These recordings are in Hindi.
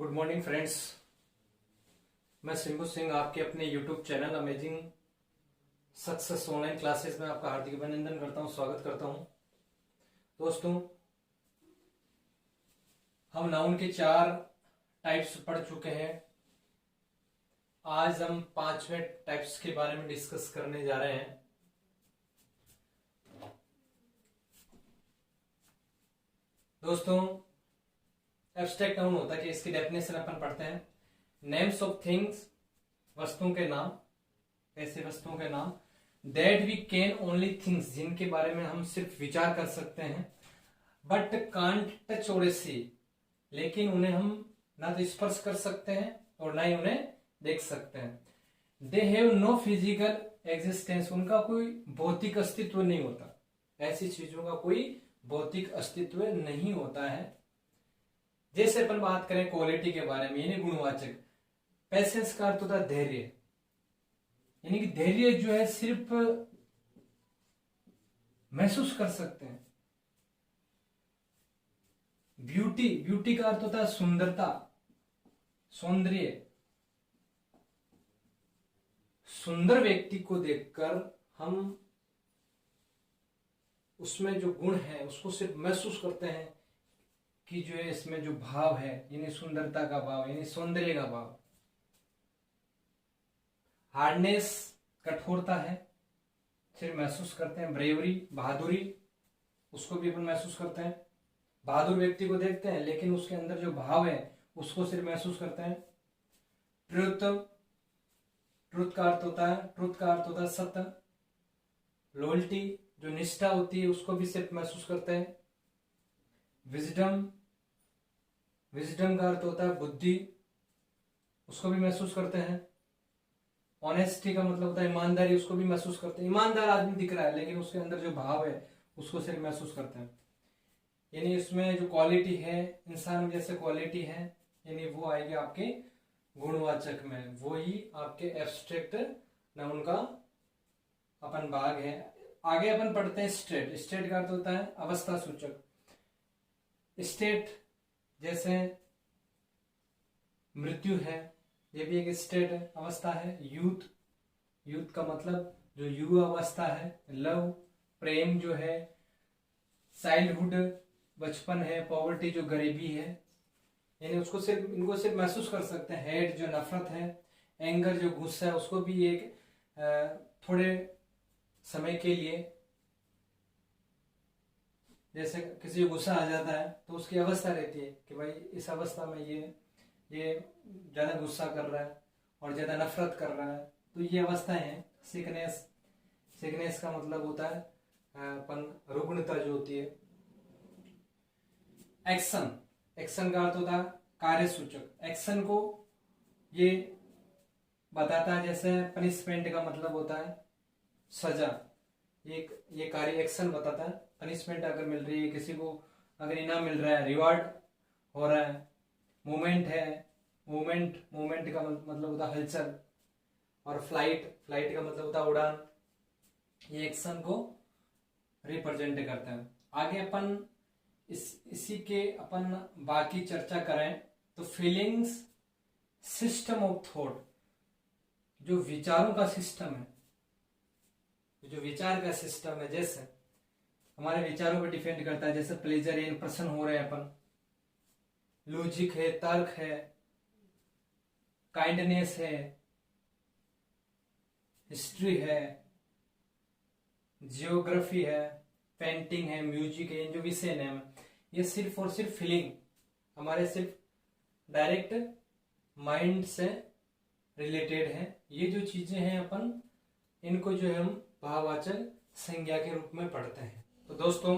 Good morning friends. मैं सिंबू सिंह आपके अपने YouTube channel amazing success online classes में आपका हार्दिक अभिनंदन करता हूं, स्वागत करता हूं। दोस्तों, हम नाउन के 4 टाइप्स पढ़ चुके हैं। आज हम 5वें टाइप्स के बारे में डिस्कस करने जा रहे हैं। दोस्तों, एब्स्ट्रैक्ट नाउन होता है कि इसकी डेफिनेशन अपन पढ़ते हैं। नेम्स ऑफ थिंग्स, वस्तुओं के नाम, ऐसे वस्तुओं के नाम that we can only things, जिनके बारे में हम सिर्फ विचार कर सकते हैं, बट कांट टच और सी, लेकिन उन्हें हम ना तो स्पर्श कर सकते हैं और ना ही उन्हें देख सकते हैं। They have no physical existence, उनका कोई भौतिक अस्तित्व नहीं होता। ऐसी चीजों का कोई भौतिक अस्तित्व नहीं होता है। जैसे अपन बात करें क्वालिटी के बारे में, यानी गुणवाचक। पेशेंस का अर्थ होता है धैर्य, यानी कि धैर्य जो है सिर्फ महसूस कर सकते हैं। ब्यूटी का अर्थ होता है सुंदरता, सौंदर्य। सुंदर व्यक्ति को देखकर हम उसमें जो गुण है उसको सिर्फ महसूस करते हैं कि जो है इसमें जो भाव है, यानी सुंदरता का भाव, यानी सौंदर्य का भाव। हार्डनेस कठोरता है, सिर्फ महसूस करते हैं। ब्रेवरी बहादुरी, उसको भी अपन महसूस करते हैं। बहादुर व्यक्ति को देखते हैं लेकिन उसके अंदर जो भाव है उसको सिर्फ महसूस करते हैं। ट्रुथ का अर्थ होता है सत्य। लॉयल्टी, जो निष्ठा होती है, उसको भी सिर्फ महसूस करते हैं। विजडम का अर्थ होता है बुद्धि, उसको भी महसूस करते हैं। ऑनेस्टी का मतलब होता है ईमानदारी, उसको भी महसूस करते हैं। ईमानदार आदमी दिख रहा है लेकिन उसके अंदर जो भाव है उसको सिर्फ महसूस करते हैं। यानी इसमें जो क्वालिटी है, इंसान में जैसे क्वालिटी है, यानी वो आएगी आपके गुणवाचक में, वो ही आपके एब्स्ट्रैक्ट नाउन का अपन भाग है। आगे अपन पढ़ते हैं स्टेट। स्टेट का अर्थ होता है अवस्था सूचक। स्टेट जैसे मृत्यु है, ये भी एक स्टेट है, अवस्था है। यूथ का मतलब जो युवा अवस्था है। लव, प्रेम जो है। चाइल्डहुड, बचपन है। पॉवर्टी, जो गरीबी है, यानी इनको सिर्फ महसूस कर सकते हैं। हेट, जो नफरत है। एंगर, जो गुस्सा है, उसको भी एक थोड़े समय के लिए, जैसे किसी को गुस्सा आ जाता है तो उसकी अवस्था रहती है कि भाई इस अवस्था में ये ज्यादा गुस्सा कर रहा है और ज्यादा नफरत कर रहा है, तो ये अवस्थाएं हैं। सिकनेस का मतलब होता है अपन रुग्णता जो होती है। एक्शन का अर्थ होता है कार्य सूचक। एक्शन को ये बताता है, जैसे पनिशमेंट का मतलब होता है सजा। ये कार्य एक्शन बताता है। पनिशमेंट अगर मिल रही है किसी को, अगर इनाम मिल रहा है, रिवार्ड हो रहा है। मूवमेंट है, मूवमेंट का मतलब होता है हलचल। और फ्लाइट का मतलब होता है उड़ान। ये एक्शन को रिप्रेजेंट करता है। आगे अपन इसी के अपन बाकी चर्चा करें तो फीलिंग्स, सिस्टम ऑफ थॉट, जो विचारों का सिस्टम है, जो विचार का सिस्टम है, जैसे हमारे विचारों पर डिपेंड करता है। जैसे प्लेजर है, प्रसन्न हो रहे हैं अपन। लॉजिक है, तर्क है। काइंडनेस है, हिस्ट्री है, जियोग्राफी है, पेंटिंग है, म्यूजिक है। इन जो विषय नाम है ये सिर्फ और सिर्फ फीलिंग, हमारे सिर्फ डायरेक्ट माइंड से रिलेटेड है। ये जो चीजें हैं अपन इनको जो है हम भाववाचक संज्ञा के रूप में पढ़ते हैं। तो दोस्तों,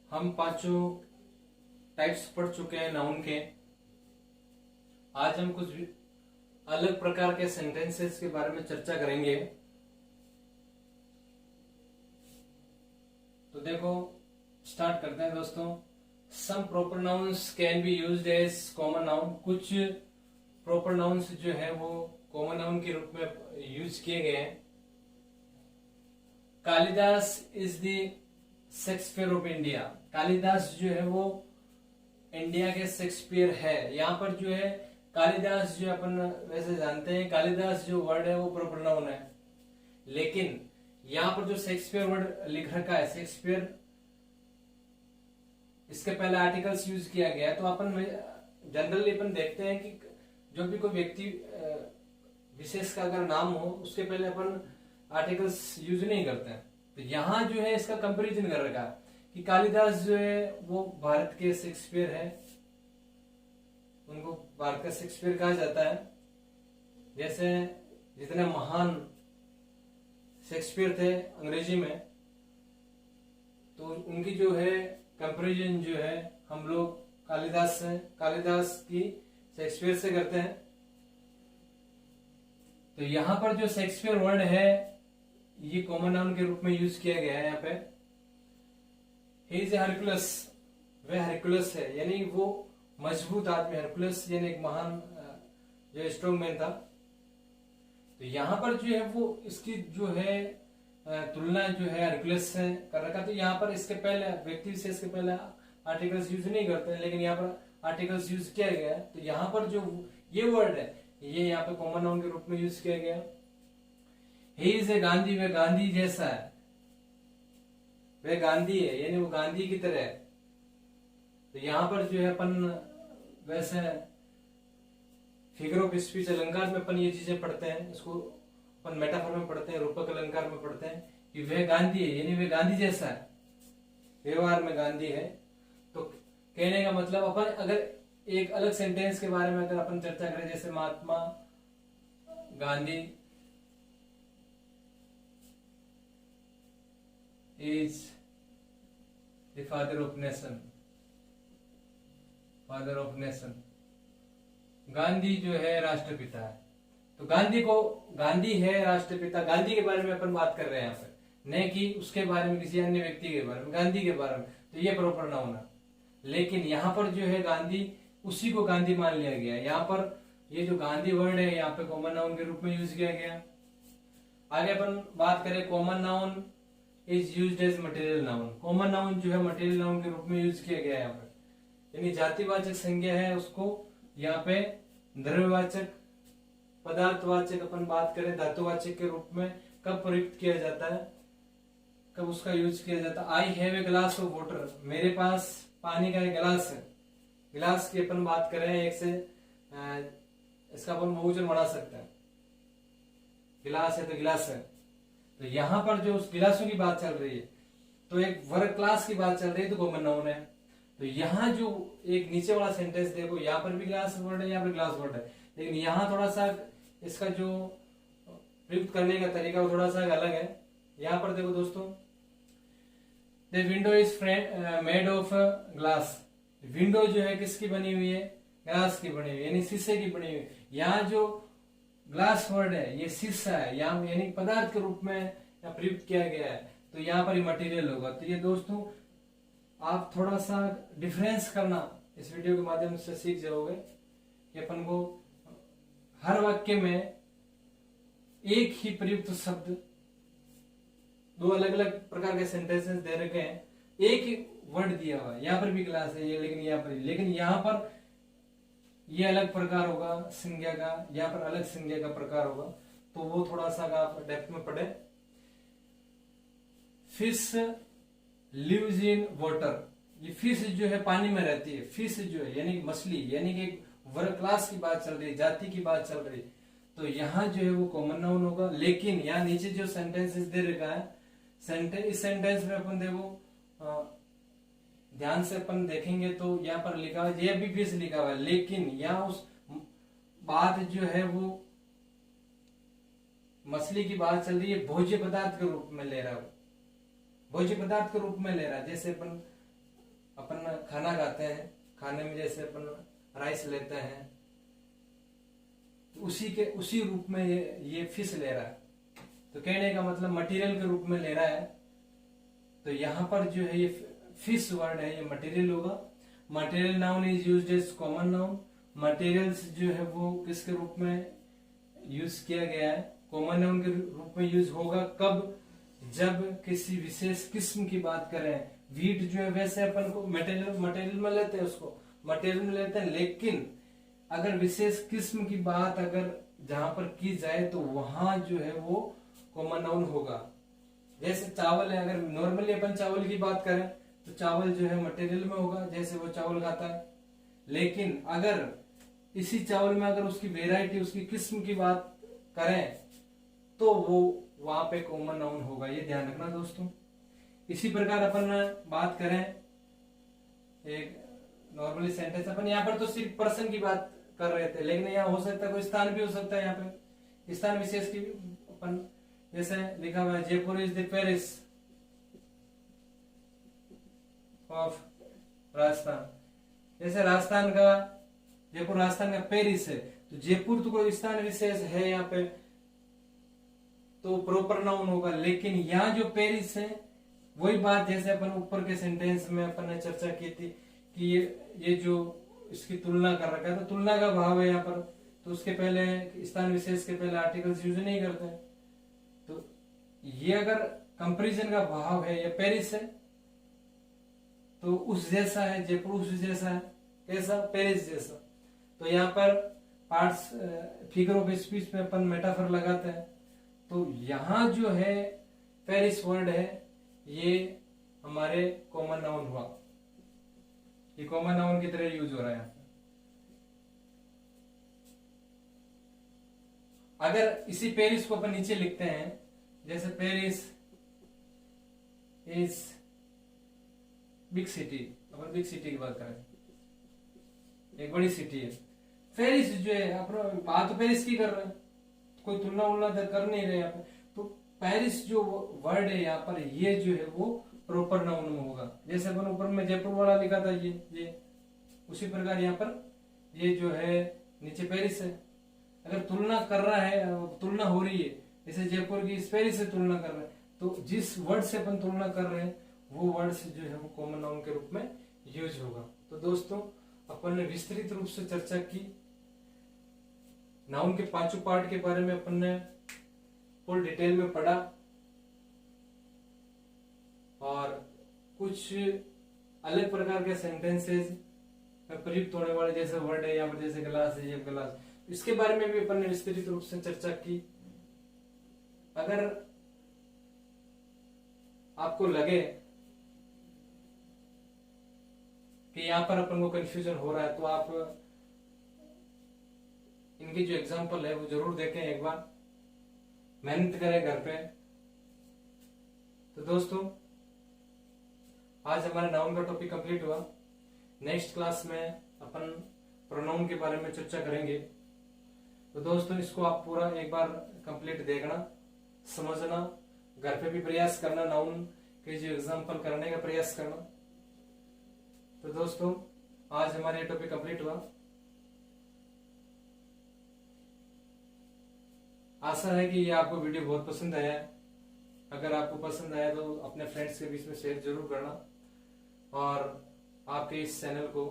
हम 5 टाइप्स पढ़ चुके हैं नाउन के। आज हम कुछ अलग प्रकार के सेंटेंसेस के बारे में चर्चा करेंगे। तो देखो, स्टार्ट करते हैं दोस्तों। Some proper nouns can be used as common noun. कुछ प्रॉपर नाउन्स जो है वो कॉमन नाउन के रूप में यूज किए गए हैं। Kalidas is the Shakespeare of India. Kalidas जो है वो इंडिया के शेक्सपियर है। यहाँ पर जो है कालिदास जो अपन वैसे जानते हैं, कालिदास जो वर्ड है वो प्रॉपर नाउन है, लेकिन यहाँ पर जो शेक्सपियर वर्ड लिख रखा है शेक्सपियर, इसके पहले आर्टिकल्स यूज किया गया है। तो अपन जनरली अपन देखते हैं कि जो भी कोई व्यक्ति विशेष का अगर नाम हो उसके पहले अपन आर्टिकल्स यूज नहीं करते हैं। तो यहाँ जो है इसका कंपैरिजन कर रखा है कि कालिदास जो है वो भारत के शेक्सपियर है, उनको भारत का शेक्सपियर कहा जाता है। जैसे जितने महान शेक्सपियर थे अंग्रेजी में, तो उनकी जो है कंपैरिजन जो है हम लोग कालिदास की शेक्सपियर से करते हैं। तो यहाँ पर जो शेक्सपियर वर्ड है ये कॉमन नाउन के रूप में यूज किया गया है। यहाँ पे ही इज हरकुलस, वह हरकुलस है, यानी वो मजबूत आदमी। हरकुलस यानी एक महान जो स्ट्रॉन्ग मैन था। तो यहाँ पर जो है वो इसकी जो है तुलना जो है हरकुलस से कर रखा। तो यहाँ पर इसके पहले व्यक्ति विशेष के पहले आर्टिकल्स यूज नहीं करते हैं, लेकिन यहाँ पर आर्टिकल्स यूज किया गया है। तो यहाँ पर जो ये वर्ड है ये यहाँ पे कॉमन नाउन के रूप में यूज किया गया। ही इज ए गांधी, वह गांधी जैसा है, वह गांधी है, यानी वो गांधी की तरह है। तो यहाँ पर जो है अपन वैसे फिगर ऑफ स्पीच अलंकार में अपन ये चीजें पढ़ते हैं, इसको अपन मेटाफर में पढ़ते हैं, रूपक अलंकार में पढ़ते हैं कि वह गांधी है, यानी वह गांधी जैसा है, व्यवहार में गांधी है। तो कहने का मतलब अपन अगर एक अलग सेंटेंस के बारे में अगर अपन चर्चा करें, जैसे Mahatma Gandhi is the father of nation, father of nation, Gandhi जो है राष्ट्रपिता है। तो गांधी है राष्ट्रपिता, गांधी के बारे में अपन बात कर रहे हैं यहाँ पर, नहीं कि उसके बारे में किसी अन्य व्यक्ति के बारे में, गांधी के बारे में। तो ये प्रॉपर नाउन है। लेकिन यहाँ पर जो है गांधी, उसी को गांधी मान लिया गया। यहाँ पर ये जो गांधी वर्ड है यहाँ पे कॉमन नाउन के रूप में यूज किया गया। आगे अपन बात करें, common noun is used as material noun. Common noun जो है मटेरियल नाउन के रूप में यूज किया गया है यहाँ पर, यानी जातिवाचक संज्ञा है उसको यहाँ पे द्रव्यवाचक, पदार्थवाचक अपन बात करें धातुवाचक के रूप में कब प्रयुक्त किया जाता है, कब उसका यूज किया जाता है। I have a glass of water, मेरे पास पानी का एक गिलास है। गिलास की अपन बात करें एक से इसका अपन बहुवचन बना सकते हैं, गिलास है तो गिलास है। तो यहाँ पर जो उस गिलासों की बात चल रही है, तो एक वर्ग क्लास की बात चल रही है, तो कॉमन नाउन है। तो यहाँ जो एक नीचे वाला सेंटेंस देखो, यहाँ पर भी ग्लास वर्ड है, यहाँ पर ग्लास वर्ड है, लेकिन यहाँ थोड़ा सा इसका जो प्रयुक्त करने का तरीका वो थोड़ा सा अलग है। यहाँ पर देखो दोस्तों, the window is made of glass, window जो है किसकी बनी हुई है, ग्लास की बनी हुई, यानी शीशे की बनी हुई। यहाँ जो ग्लास वर्ड है ये शीशा है, यहाँ यानी पदार्थ के रूप में प्रयुक्त किया गया है। तो यहाँ पर मटेरियल होगा। तो ये दोस्तों आप थोड़ा सा डिफरेंस करना इस वीडियो के माध्यम से सीख जाओगे कि अपन को हर वाक्य में एक ही प्रयुक्त शब्द, दो अलग अलग प्रकार के सेंटेंसेस दे रखे हैं, एक ही वर्ड दिया हुआ है। यहाँ पर भी क्लास है ये, लेकिन यहाँ पर ये अलग प्रकार होगा संज्ञा का, यहाँ पर अलग संज्ञा का प्रकार होगा। तो वो थोड़ा सा आप डेप्थ में पढ़े। फिश लिव्स इन वाटर, ये फिश जो है पानी में रहती है। फिश जो है यानी मछली, यानी कि एक वर्ग क्लास की बात चल रही है, जाति की बात चल रही है। तो यहाँ जो है वो कॉमन नाउन होगा। लेकिन यहाँ नीचे जो सेंटेंसेस दे रखा है, इस सेंटेंस में अपन देखो ध्यान से अपन देखेंगे तो यहाँ पर लिखा हुआ है, ये भी फिश लिखा हुआ है, लेकिन यहाँ उस बात जो है वो मछली की बात चल रही है, भोज्य पदार्थ के रूप में ले रहा है, भोज्य पदार्थ के रूप में ले रहा है। जैसे अपन खाना खाते हैं, खाने में जैसे अपन राइस लेते हैं, उसी रूप में ये फिश ले रहा है। तो कहने का मतलब मटेरियल के रूप में ले रहा है। तो यहाँ पर जो है ये फिश वर्ड है, ये मटेरियल होगा। Material noun is used as common noun. Materials जो है वो किसके रूप में यूज किया गया है, कॉमन नाउन के रूप में यूज होगा। कब, जब किसी विशेष किस्म की बात करें। वीट जो है वैसे अपन को मटेरियल में लेते हैं, उसको मटेरियल में लेते हैं, लेकिन अगर विशेष किस्म की बात अगर जहां पर की जाए तो वहां जो है वो कॉमन नाउन होगा। जैसे चावल है, अगर नॉर्मली अपन चावल की बात करें तो चावल जो है मटेरियल में होगा, जैसे वो चावल खाता है। लेकिन अगर इसी चावल में अगर उसकी वेराइटी, उसकी किस्म की बात करें तो वो वहां पे कॉमन नाउन होगा, ये ध्यान रखना दोस्तों। इसी प्रकार अपन बात करें एक नॉर्मली सेंटेंस, अपन यहाँ पर तो सिर्फ पर्सन की बात कर रहे थे, लेकिन यहाँ हो सकता है कोई स्थान भी हो सकता है। यहाँ पे स्थान विशेष की अपन, जैसे लिखा हुआ है Jaipur is the Paris of Rajasthan. जैसे राजस्थान का, जयपुर राजस्थान का पेरिस है, तो जयपुर तो कोई स्थान विशेष है यहाँ पे, तो प्रॉपर नाउन होगा। लेकिन यहाँ जो पेरिस है, वही बात जैसे अपन ऊपर के सेंटेंस में अपन ने चर्चा की थी कि ये जो इसकी तुलना कर रखा है, तो तुलना का भाव है यहाँ पर, तो उसके पहले स्थान विशेष के पहले आर्टिकल्स यूज नहीं करते। तो ये अगर कंपैरिजन का भाव है, ये पेरिस है तो उस जैसा है, जयपुर उस जैसा है, कैसा, पेरिस जैसा। तो यहाँ पर पार्ट्स फिगर ऑफ स्पीच में अपन मेटाफर लगाते हैं, तो यहाँ जो है पेरिस वर्ड है, ये हमारे कॉमन नाउन हुआ, ये कॉमन नाउन की तरह यूज हो रहा है यहाँ पे। अगर इसी पेरिस को अपन नीचे लिखते हैं, जैसे Paris is big city, upon big city की बात करें, एक बड़ी सिटी है। पेरिस जो है, अपन बात तो पेरिस की कर रहे हैं, कोई तुलना उलना कर नहीं रहे यहाँ पे। तो पेरिस जो वर्ड है यहाँ पर, ये जो है वो प्रॉपर नाउन में होगा। जैसे अपन ऊपर में जयपुर वाला लिखा था, ये उसी प्रकार यहाँ पर ये जो है नीचे पेरिस है। अगर तुलना कर रहा है, तुलना हो रही है, जैसे जयपुर की इस पेरिस से तुलना कर रहे हैं, तो जिस वर्ड से अपन तुलना कर रहे हैं वो वर्ड से जो है वो कॉमन नाउन के रूप में यूज होगा। तो दोस्तों, अपन ने विस्तृत रूप से चर्चा की नाउन के पांचों पार्ट के बारे में, अपन ने फुल डिटेल में पढ़ा, और कुछ अलग प्रकार के सेंटेंसेस में प्रयुक्त होने वाले जैसे वर्ड है यहाँ पर, जैसे गिलास है, ये गिलास, इसके बारे में भी अपन ने विस्तृत रूप से चर्चा की। अगर आपको लगे कि यहाँ पर अपन को कंफ्यूजन हो रहा है, तो आप इनकी जो एग्जांपल है वो जरूर देखें, एक बार मेहनत करें घर पे। तो दोस्तों, आज हमारा नाउन का टॉपिक कंप्लीट हुआ। नेक्स्ट क्लास में अपन प्रोनाउन के बारे में चर्चा करेंगे। तो दोस्तों, इसको आप पूरा एक बार कंप्लीट देखना, समझना, घर पे भी प्रयास करना, नाउन के जो एग्जांपल करने का प्रयास करना। तो दोस्तों, आज हमारा ये टॉपिक कंप्लीट हुआ। आशा है कि ये आपको वीडियो बहुत पसंद आया है। अगर आपको पसंद आया तो अपने फ्रेंड्स के बीच में शेयर जरूर करना, और आपके इस चैनल को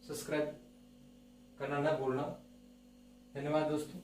सब्सक्राइब करना ना भूलना। धन्यवाद दोस्तों।